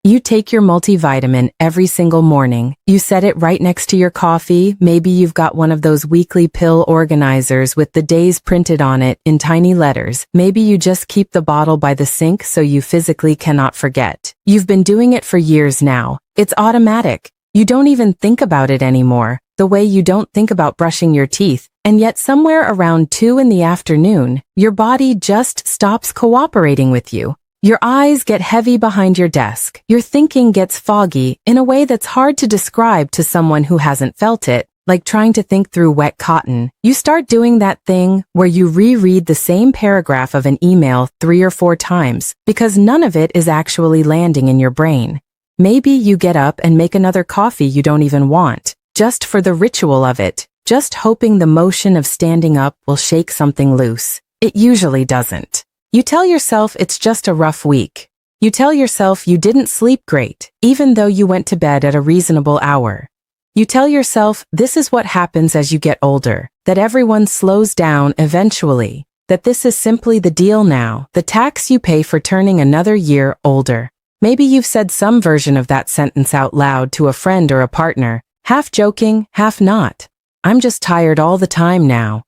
You take your multivitamin every single morning. You set it right next to your coffee. Maybe you've got one of those weekly pill organizers with the days printed on it in tiny letters. Maybe you just keep the bottle by the sink so you physically cannot forget. You've been doing it for years now. It's automatic. You don't even think about it anymore, the way you don't think about brushing your teeth. And yet somewhere around 2 in the afternoon, your body just stops cooperating with you. Your eyes get heavy behind your desk. Your thinking gets foggy in a way that's hard to describe to someone who hasn't felt it, like trying to think through wet cotton. You start doing that thing where you reread the same paragraph of an email 3 or 4 times because none of it is actually landing in your brain. Maybe you get up and make another coffee you don't even want, just for the ritual of it, just hoping the motion of standing up will shake something loose. It usually doesn't. You tell yourself it's just a rough week. You tell yourself you didn't sleep great, even though you went to bed at a reasonable hour. You tell yourself this is what happens as you get older, that everyone slows down eventually, that this is simply the deal now, the tax you pay for turning another year older. Maybe you've said some version of that sentence out loud to a friend or a partner, half joking, half not. I'm just tired all the time now.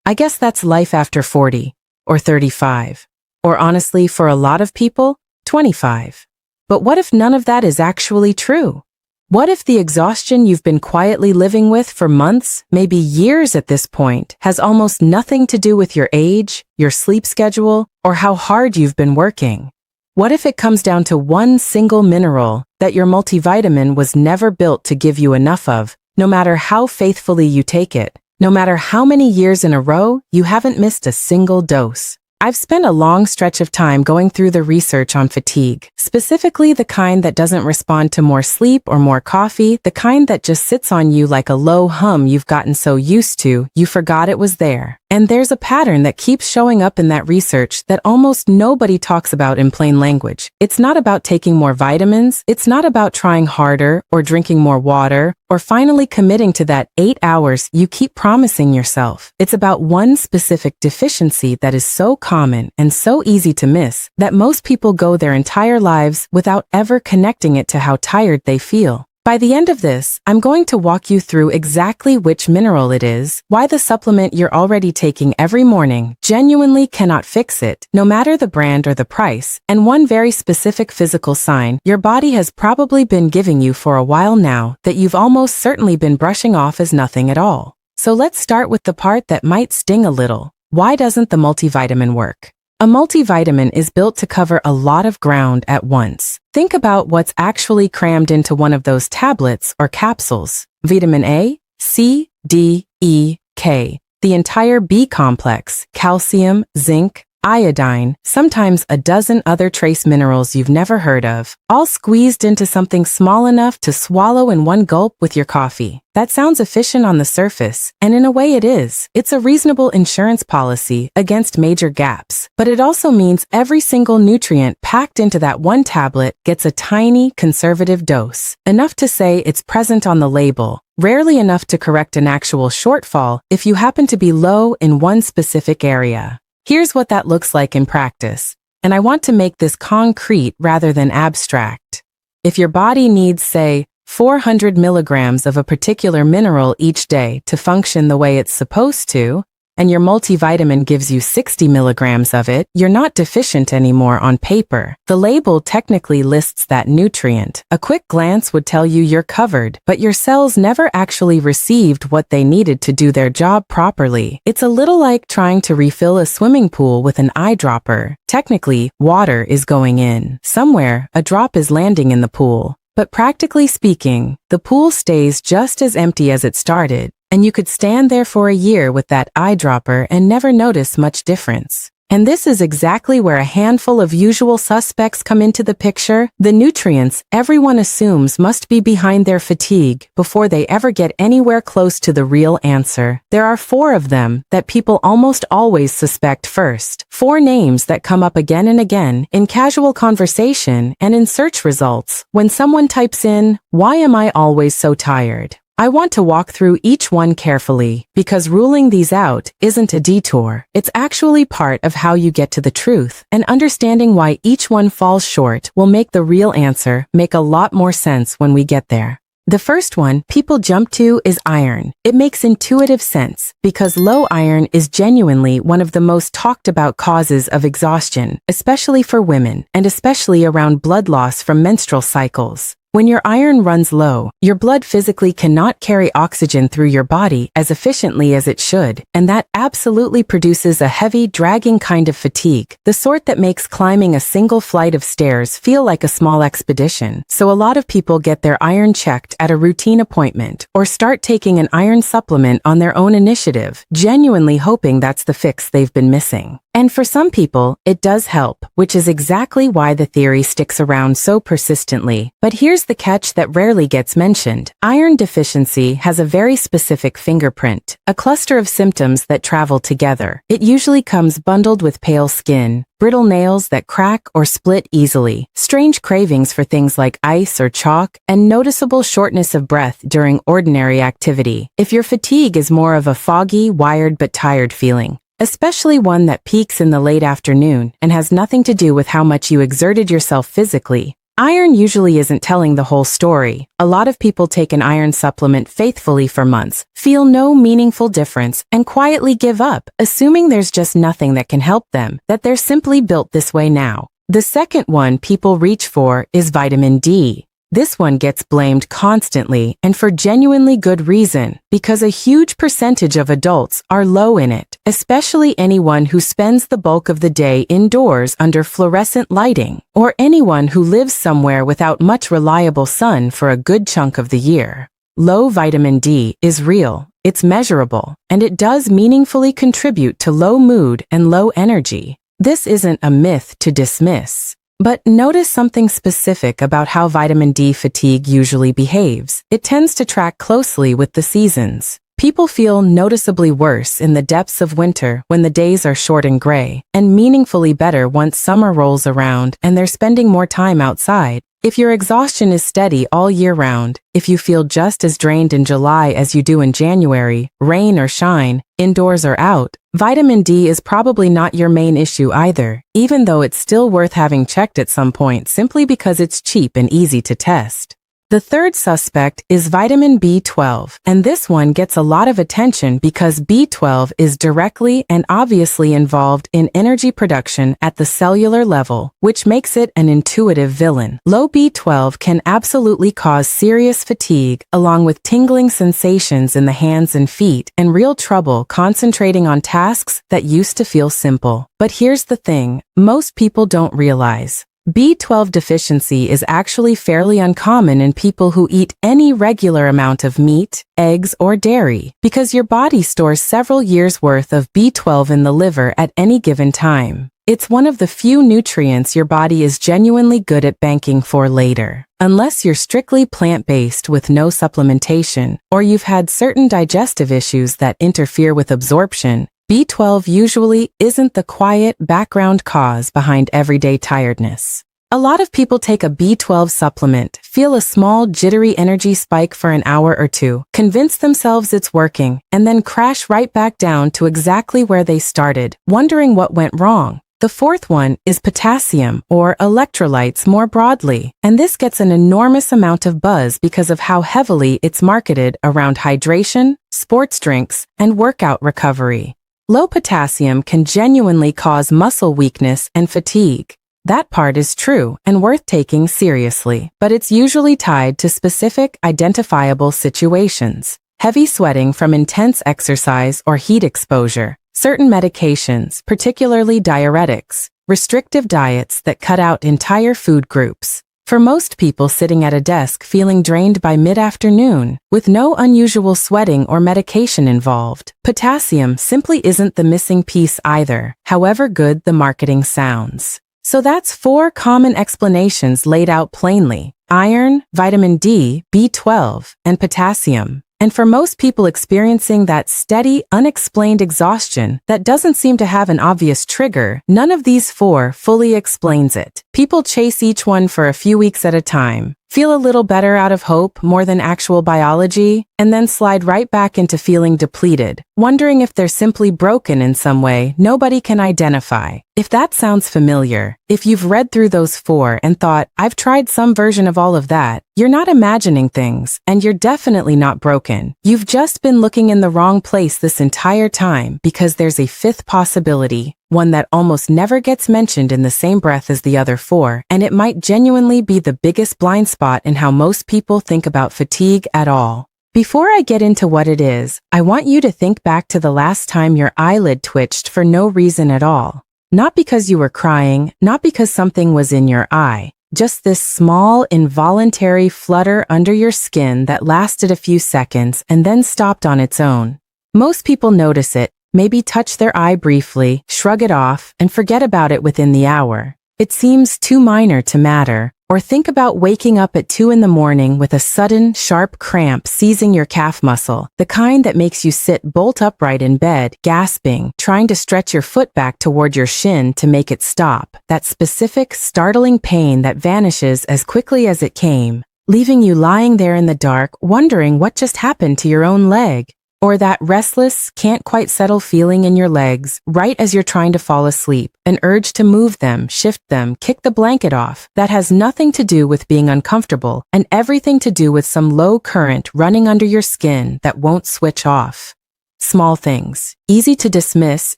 I guess that's life after 40, or 35. Or honestly, for a lot of people, 25. But what if none of that is actually true? What if the exhaustion you've been quietly living with for months, maybe years at this point, has almost nothing to do with your age, your sleep schedule, or how hard you've been working? What if it comes down to one single mineral that your multivitamin was never built to give you enough of, no matter how faithfully you take it, no matter how many years in a row you haven't missed a single dose? I've spent a long stretch of time going through the research on fatigue, specifically the kind that doesn't respond to more sleep or more coffee, the kind that just sits on you like a low hum you've gotten so used to you forgot it was there. And there's a pattern that keeps showing up in that research that almost nobody talks about in plain language. It's not about taking more vitamins, it's not about trying harder or drinking more water or finally committing to that 8 hours you keep promising yourself. It's about one specific deficiency that is so common and so easy to miss that most people go their entire lives without ever connecting it to how tired they feel. By the end of this, I'm going to walk you through exactly which mineral it is, why the supplement you're already taking every morning genuinely cannot fix it, no matter the brand or the price, and one very specific physical sign your body has probably been giving you for a while now that you've almost certainly been brushing off as nothing at all. So let's start with the part that might sting a little. Why doesn't the multivitamin work? A multivitamin is built to cover a lot of ground at once. Think about what's actually crammed into one of those tablets or capsules. Vitamin A, C, D, E, K. The entire B complex, calcium, zinc, iodine, sometimes a dozen other trace minerals you've never heard of, all squeezed into something small enough to swallow in one gulp with your coffee. That sounds efficient on the surface, and in a way it is. It's a reasonable insurance policy against major gaps, but it also means every single nutrient packed into that one tablet gets a tiny, conservative dose, enough to say it's present on the label, rarely enough to correct an actual shortfall if you happen to be low in one specific area. Here's what that looks like in practice, and I want to make this concrete rather than abstract. If your body needs, say, 400 milligrams of a particular mineral each day to function the way it's supposed to, and your multivitamin gives you 60 milligrams of it, you're not deficient anymore on paper. The label technically lists that nutrient. A quick glance would tell you you're covered, but your cells never actually received what they needed to do their job properly. It's a little like trying to refill a swimming pool with an eyedropper. Technically, water is going in. Somewhere, a drop is landing in the pool. But practically speaking, the pool stays just as empty as it started, and you could stand there for a year with that eyedropper and never notice much difference. And this is exactly where a handful of usual suspects come into the picture, the nutrients everyone assumes must be behind their fatigue before they ever get anywhere close to the real answer. There are 4 of them that people almost always suspect first. 4 names that come up again and again in casual conversation and in search results when someone types in, "Why am I always so tired?" I want to walk through each one carefully, because ruling these out isn't a detour. It's actually part of how you get to the truth, and understanding why each one falls short will make the real answer make a lot more sense when we get there. The first one people jump to is iron. It makes intuitive sense because low iron is genuinely one of the most talked about causes of exhaustion, especially for women, and especially around blood loss from menstrual cycles. When your iron runs low, your blood physically cannot carry oxygen through your body as efficiently as it should, and that absolutely produces a heavy, dragging kind of fatigue, the sort that makes climbing a single flight of stairs feel like a small expedition. So a lot of people get their iron checked at a routine appointment, or start taking an iron supplement on their own initiative, genuinely hoping that's the fix they've been missing. And for some people, it does help, which is exactly why the theory sticks around so persistently. But here's the catch that rarely gets mentioned. Iron deficiency has a very specific fingerprint, a cluster of symptoms that travel together. It usually comes bundled with pale skin, brittle nails that crack or split easily, strange cravings for things like ice or chalk, and noticeable shortness of breath during ordinary activity. If your fatigue is more of a foggy, wired but tired feeling, especially one that peaks in the late afternoon and has nothing to do with how much you exerted yourself physically, iron usually isn't telling the whole story. A lot of people take an iron supplement faithfully for months, feel no meaningful difference, and quietly give up, assuming there's just nothing that can help them, that they're simply built this way now. The second one people reach for is vitamin D. This one gets blamed constantly, and for genuinely good reason, because a huge percentage of adults are low in it, especially anyone who spends the bulk of the day indoors under fluorescent lighting, or anyone who lives somewhere without much reliable sun for a good chunk of the year. Low vitamin D is real, it's measurable, and it does meaningfully contribute to low mood and low energy. This isn't a myth to dismiss. But notice something specific about how vitamin D fatigue usually behaves. It tends to track closely with the seasons. People feel noticeably worse in the depths of winter when the days are short and gray, and meaningfully better once summer rolls around and they're spending more time outside. If your exhaustion is steady all year round, if you feel just as drained in July as you do in January, rain or shine, indoors or out, vitamin D is probably not your main issue either, even though it's still worth having checked at some point simply because it's cheap and easy to test. The third suspect is vitamin B12, and this one gets a lot of attention because B12 is directly and obviously involved in energy production at the cellular level, which makes it an intuitive villain. Low B12 can absolutely cause serious fatigue, along with tingling sensations in the hands and feet, and real trouble concentrating on tasks that used to feel simple. But here's the thing, most people don't realize. B12 deficiency is actually fairly uncommon in people who eat any regular amount of meat, eggs, or dairy, because your body stores several years' worth of B12 in the liver at any given time. It's one of the few nutrients your body is genuinely good at banking for later. Unless you're strictly plant-based with no supplementation, or you've had certain digestive issues that interfere with absorption, B12 usually isn't the quiet background cause behind everyday tiredness. A lot of people take a B12 supplement, feel a small jittery energy spike for an hour or two, convince themselves it's working, and then crash right back down to exactly where they started, wondering what went wrong. The fourth one is potassium, or electrolytes more broadly, and this gets an enormous amount of buzz because of how heavily it's marketed around hydration, sports drinks, and workout recovery. Low potassium can genuinely cause muscle weakness and fatigue. That part is true and worth taking seriously, but it's usually tied to specific, identifiable situations. Heavy sweating from intense exercise or heat exposure, certain medications, particularly diuretics, restrictive diets that cut out entire food groups. For most people sitting at a desk feeling drained by mid-afternoon, with no unusual sweating or medication involved, potassium simply isn't the missing piece either, however good the marketing sounds. So that's 4 common explanations laid out plainly: iron, vitamin D, B12, and potassium. And for most people experiencing that steady, unexplained exhaustion that doesn't seem to have an obvious trigger, none of these 4 fully explains it. People chase each one for a few weeks at a time, Feel a little better out of hope more than actual biology, and then slide right back into feeling depleted, wondering if they're simply broken in some way nobody can identify. If that sounds familiar, if you've read through those 4 and thought, I've tried some version of all of that, you're not imagining things, and you're definitely not broken. You've just been looking in the wrong place this entire time because there's a 5th possibility, one that almost never gets mentioned in the same breath as the other 4, and it might genuinely be the biggest blind spot in how most people think about fatigue at all. Before I get into what it is, I want you to think back to the last time your eyelid twitched for no reason at all. Not because you were crying, not because something was in your eye, just this small, involuntary flutter under your skin that lasted a few seconds and then stopped on its own. Most people notice it, maybe touch their eye briefly, shrug it off, and forget about it within the hour. It seems too minor to matter. Or think about waking up at 2 in the morning with a sudden, sharp cramp seizing your calf muscle, the kind that makes you sit bolt upright in bed, gasping, trying to stretch your foot back toward your shin to make it stop. That specific, startling pain that vanishes as quickly as it came, leaving you lying there in the dark, wondering what just happened to your own leg. Or that restless, can't quite settle feeling in your legs right as you're trying to fall asleep, an urge to move them, shift them, kick the blanket off, that has nothing to do with being uncomfortable and everything to do with some low current running under your skin that won't switch off. Small things, easy to dismiss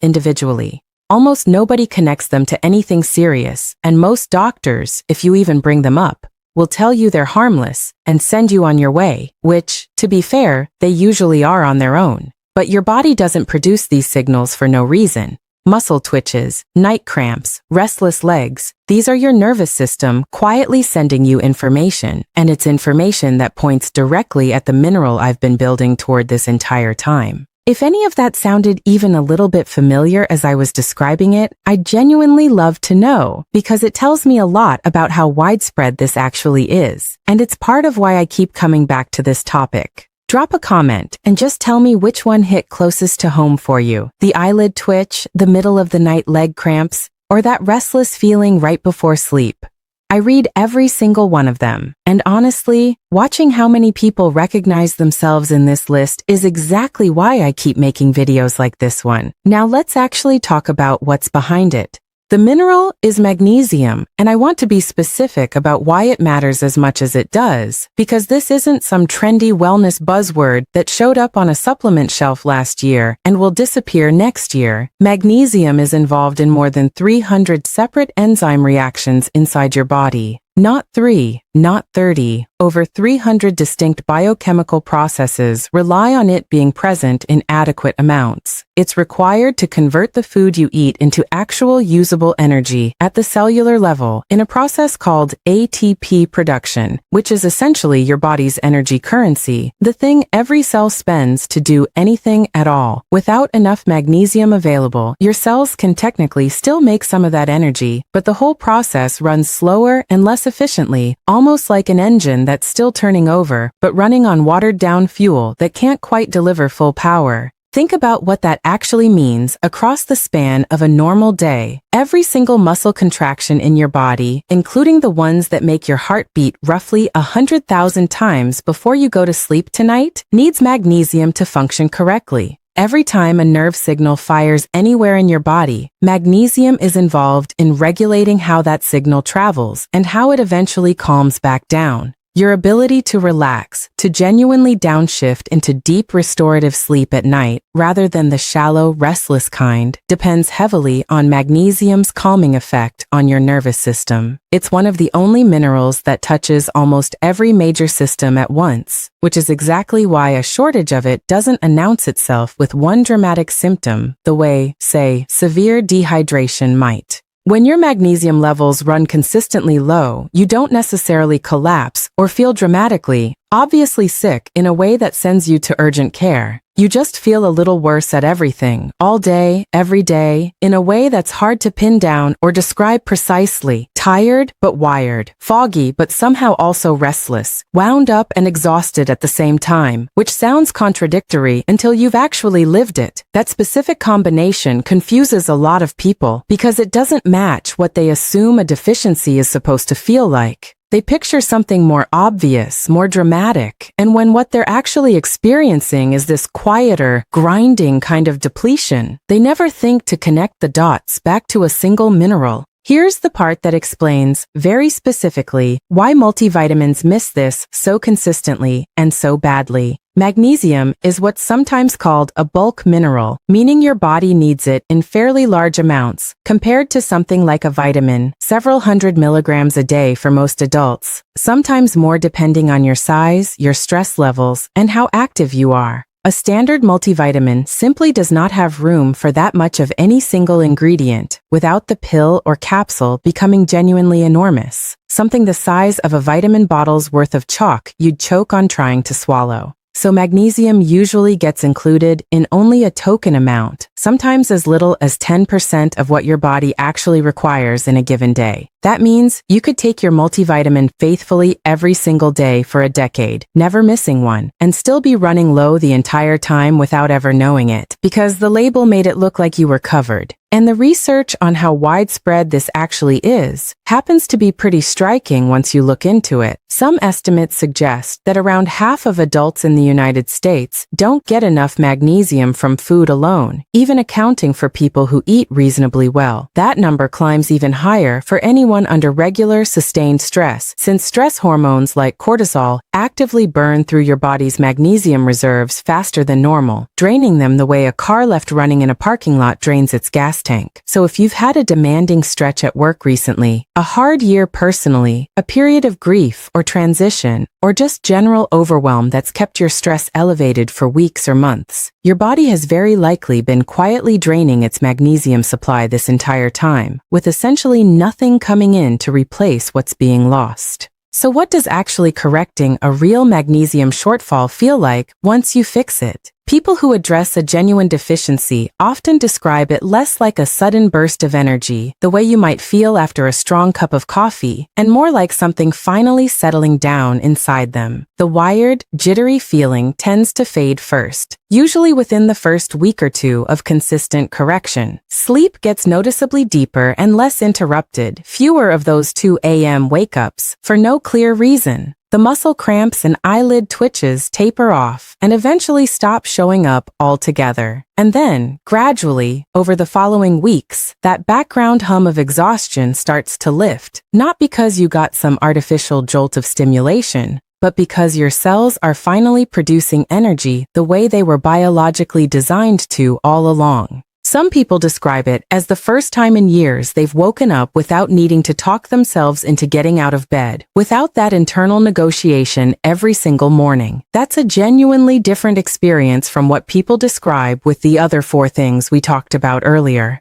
individually. Almost nobody connects them to anything serious, and most doctors, if you even bring them up, will tell you they're harmless and send you on your way, which, to be fair, they usually are on their own. But your body doesn't produce these signals for no reason. Muscle twitches, night cramps, restless legs, these are your nervous system quietly sending you information, and it's information that points directly at the mineral I've been building toward this entire time. If any of that sounded even a little bit familiar as I was describing it, I'd genuinely love to know, because it tells me a lot about how widespread this actually is, and it's part of why I keep coming back to this topic. Drop a comment and just tell me which one hit closest to home for you, the eyelid twitch, the middle of the night leg cramps, or that restless feeling right before sleep. I read every single one of them, and honestly, watching how many people recognize themselves in this list is exactly why I keep making videos like this one. Now let's actually talk about what's behind it. The mineral is magnesium, and I want to be specific about why it matters as much as it does, because this isn't some trendy wellness buzzword that showed up on a supplement shelf last year and will disappear next year. Magnesium is involved in more than 300 separate enzyme reactions inside your body. Not 3, not 30, over 300 distinct biochemical processes rely on it being present in adequate amounts. It's required to convert the food you eat into actual usable energy at the cellular level in a process called ATP production, which is essentially your body's energy currency, the thing every cell spends to do anything at all. Without enough magnesium available, your cells can technically still make some of that energy, but the whole process runs slower and less efficiently, almost like an engine that's still turning over, but running on watered-down fuel that can't quite deliver full power. Think about what that actually means across the span of a normal day. Every single muscle contraction in your body, including the ones that make your heart beat roughly 100,000 times before you go to sleep tonight, needs magnesium to function correctly. Every time a nerve signal fires anywhere in your body, magnesium is involved in regulating how that signal travels and how it eventually calms back down. Your ability to relax, to genuinely downshift into deep restorative sleep at night, rather than the shallow, restless kind, depends heavily on magnesium's calming effect on your nervous system. It's one of the only minerals that touches almost every major system at once, which is exactly why a shortage of it doesn't announce itself with one dramatic symptom, the way, say, severe dehydration might. When your magnesium levels run consistently low, you don't necessarily collapse or feel dramatically, obviously sick in a way that sends you to urgent care. You just feel a little worse at everything, all day, every day, in a way that's hard to pin down or describe precisely. Tired but wired, foggy but somehow also restless, wound up and exhausted at the same time, which sounds contradictory until you've actually lived it. That specific combination confuses a lot of people because it doesn't match what they assume a deficiency is supposed to feel like. They picture something more obvious, more dramatic, and when what they're actually experiencing is this quieter, grinding kind of depletion, they never think to connect the dots back to a single mineral. Here's the part that explains, very specifically, why multivitamins miss this so consistently and so badly. Magnesium is what's sometimes called a bulk mineral, meaning your body needs it in fairly large amounts, compared to something like a vitamin, several hundred milligrams a day for most adults, sometimes more depending on your size, your stress levels, and how active you are. A standard multivitamin simply does not have room for that much of any single ingredient, without the pill or capsule becoming genuinely enormous, something the size of a vitamin bottle's worth of chalk you'd choke on trying to swallow. So magnesium usually gets included in only a token amount, sometimes as little as 10% of what your body actually requires in a given day. That means you could take your multivitamin faithfully every single day for a decade, never missing one, and still be running low the entire time without ever knowing it, because the label made it look like you were covered. And the research on how widespread this actually is happens to be pretty striking once you look into it. Some estimates suggest that around half of adults in the United States don't get enough magnesium from food alone, even accounting for people who eat reasonably well. That number climbs even higher for anyone under regular, sustained stress, since stress hormones like cortisol actively burn through your body's magnesium reserves faster than normal, draining them the way a car left running in a parking lot drains its gas tank. So if you've had a demanding stretch at work recently, a hard year personally, a period of grief or transition, or just general overwhelm that's kept your stress elevated for weeks or months, your body has very likely been quietly draining its magnesium supply this entire time, with essentially nothing coming in to replace what's being lost. So what does actually correcting a real magnesium shortfall feel like once you fix it? People who address a genuine deficiency often describe it less like a sudden burst of energy, the way you might feel after a strong cup of coffee, and more like something finally settling down inside them. The wired, jittery feeling tends to fade first, usually within the first week or two of consistent correction. Sleep gets noticeably deeper and less interrupted, fewer of those 2 a.m. wake-ups, for no clear reason. The muscle cramps and eyelid twitches taper off and eventually stop showing up altogether. And then, gradually, over the following weeks, that background hum of exhaustion starts to lift, not because you got some artificial jolt of stimulation, but because your cells are finally producing energy the way they were biologically designed to all along. Some people describe it as the first time in years they've woken up without needing to talk themselves into getting out of bed, without that internal negotiation every single morning. That's a genuinely different experience from what people describe with the other 4 things we talked about earlier.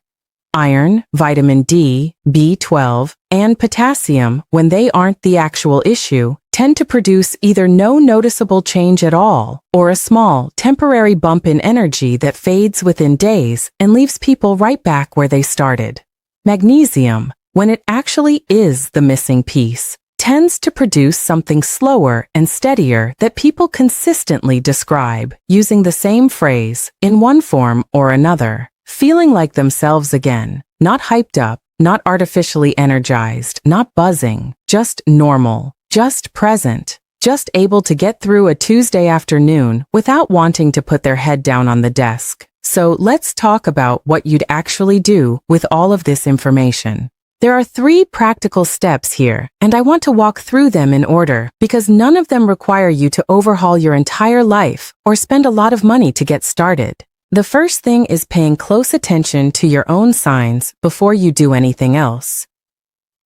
Iron, vitamin D, B12, and potassium, when they aren't the actual issue, tend to produce either no noticeable change at all, or a small, temporary bump in energy that fades within days and leaves people right back where they started. Magnesium, when it actually is the missing piece, tends to produce something slower and steadier that people consistently describe, using the same phrase, in one form or another, feeling like themselves again, not hyped up, not artificially energized, not buzzing, just normal. Just present, just able to get through a Tuesday afternoon without wanting to put their head down on the desk. So let's talk about what you'd actually do with all of this information. There are 3 practical steps here, and I want to walk through them in order because none of them require you to overhaul your entire life or spend a lot of money to get started. The first thing is paying close attention to your own signs before you do anything else.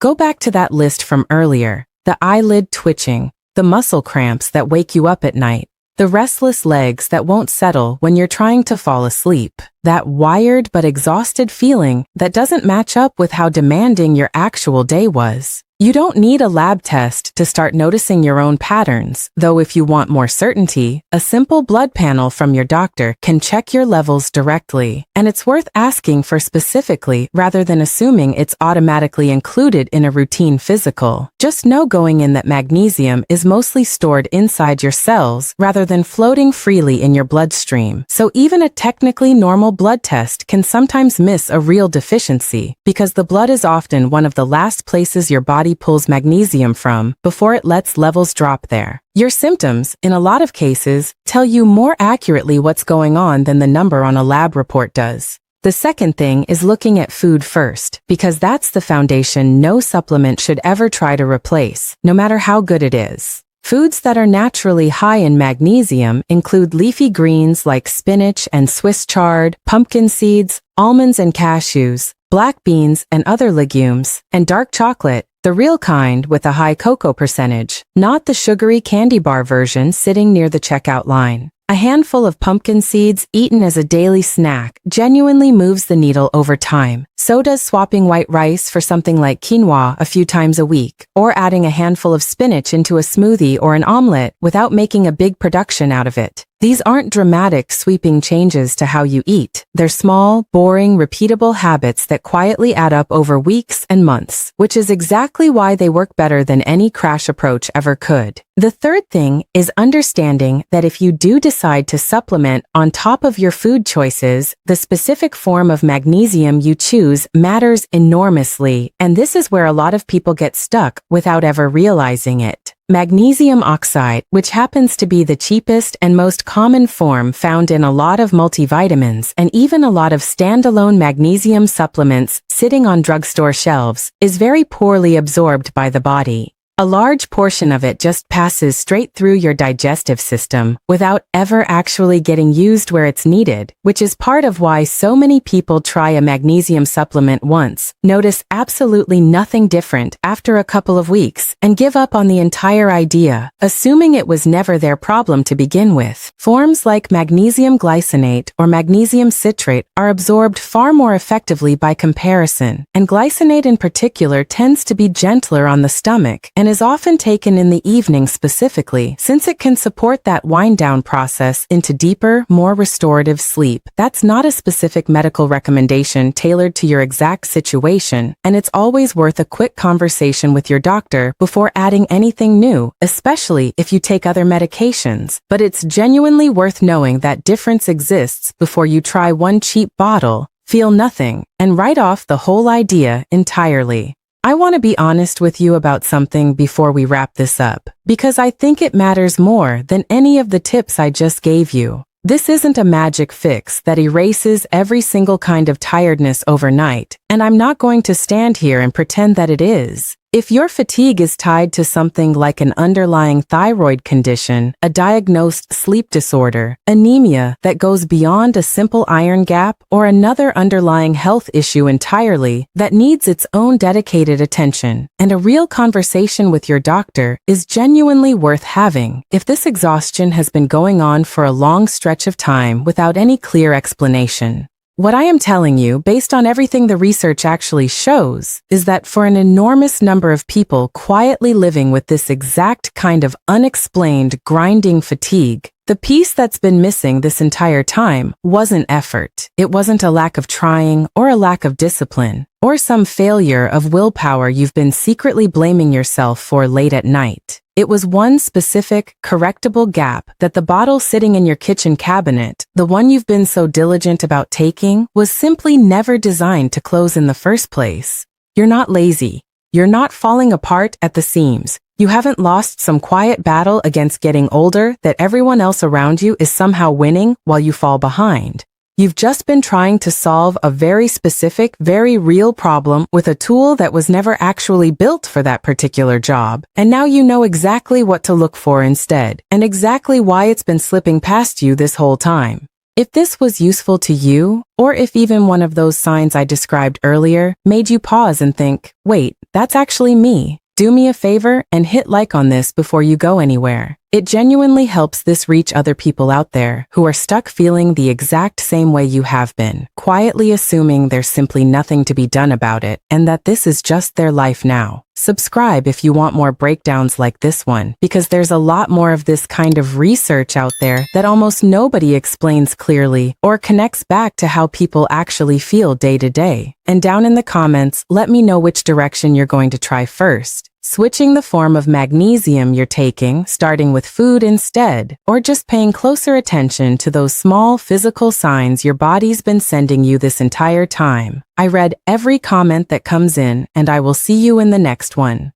Go back to that list from earlier. The eyelid twitching, the muscle cramps that wake you up at night, the restless legs that won't settle when you're trying to fall asleep, that wired but exhausted feeling that doesn't match up with how demanding your actual day was. You don't need a lab test to start noticing your own patterns, though if you want more certainty, a simple blood panel from your doctor can check your levels directly, and it's worth asking for specifically rather than assuming it's automatically included in a routine physical. Just know going in that magnesium is mostly stored inside your cells rather than floating freely in your bloodstream, so even a technically normal blood test can sometimes miss a real deficiency because the blood is often one of the last places your body pulls magnesium from before it lets levels drop there. Your symptoms, in a lot of cases, tell you more accurately what's going on than the number on a lab report does. The second thing is looking at food first, because that's the foundation no supplement should ever try to replace, no matter how good it is. Foods that are naturally high in magnesium include leafy greens like spinach and Swiss chard, pumpkin seeds, almonds and cashews, black beans and other legumes, and dark chocolate, the real kind with a high cocoa percentage, not the sugary candy bar version sitting near the checkout line. A handful of pumpkin seeds eaten as a daily snack genuinely moves the needle over time. So does swapping white rice for something like quinoa a few times a week, or adding a handful of spinach into a smoothie or an omelet without making a big production out of it. These aren't dramatic, sweeping changes to how you eat. They're small, boring, repeatable habits that quietly add up over weeks and months, which is exactly why they work better than any crash approach ever could. The third thing is understanding that if you do decide to supplement on top of your food choices, the specific form of magnesium you choose matters enormously, and this is where a lot of people get stuck without ever realizing it. Magnesium oxide, which happens to be the cheapest and most common form found in a lot of multivitamins and even a lot of standalone magnesium supplements sitting on drugstore shelves, is very poorly absorbed by the body. A large portion of it just passes straight through your digestive system without ever actually getting used where it's needed, which is part of why so many people try a magnesium supplement once, notice absolutely nothing different after a couple of weeks, and give up on the entire idea, assuming it was never their problem to begin with. Forms like magnesium glycinate or magnesium citrate are absorbed far more effectively by comparison, and glycinate in particular tends to be gentler on the stomach and is often taken in the evening specifically, since it can support that wind-down process into deeper, more restorative sleep. That's not a specific medical recommendation tailored to your exact situation, and it's always worth a quick conversation with your doctor before adding anything new, especially if you take other medications. But it's genuinely worth knowing that difference exists before you try one cheap bottle, feel nothing, and write off the whole idea entirely. I want to be honest with you about something before we wrap this up, because I think it matters more than any of the tips I just gave you. This isn't a magic fix that erases every single kind of tiredness overnight, and I'm not going to stand here and pretend that it is. If your fatigue is tied to something like an underlying thyroid condition, a diagnosed sleep disorder, anemia that goes beyond a simple iron gap, or another underlying health issue entirely that needs its own dedicated attention, and a real conversation with your doctor is genuinely worth having. If this exhaustion has been going on for a long stretch of time without any clear explanation, what I am telling you, based on everything the research actually shows, is that for an enormous number of people quietly living with this exact kind of unexplained, grinding fatigue, the piece that's been missing this entire time wasn't effort. It wasn't a lack of trying or a lack of discipline, or some failure of willpower you've been secretly blaming yourself for late at night. It was one specific, correctable gap that the bottle sitting in your kitchen cabinet, the one you've been so diligent about taking, was simply never designed to close in the first place. You're not lazy. You're not falling apart at the seams. You haven't lost some quiet battle against getting older that everyone else around you is somehow winning while you fall behind. You've just been trying to solve a very specific, very real problem with a tool that was never actually built for that particular job, and now you know exactly what to look for instead, and exactly why it's been slipping past you this whole time. If this was useful to you, or if even one of those signs I described earlier made you pause and think, wait, that's actually me, do me a favor and hit like on this before you go anywhere. It genuinely helps this reach other people out there who are stuck feeling the exact same way you have been, quietly assuming there's simply nothing to be done about it and that this is just their life now. Subscribe if you want more breakdowns like this one, because there's a lot more of this kind of research out there that almost nobody explains clearly or connects back to how people actually feel day to day. And down in the comments, let me know which direction you're going to try first. switching the form of magnesium you're taking, starting with food instead, or just paying closer attention to those small physical signs your body's been sending you this entire time. I read every comment that comes in, and I will see you in the next one.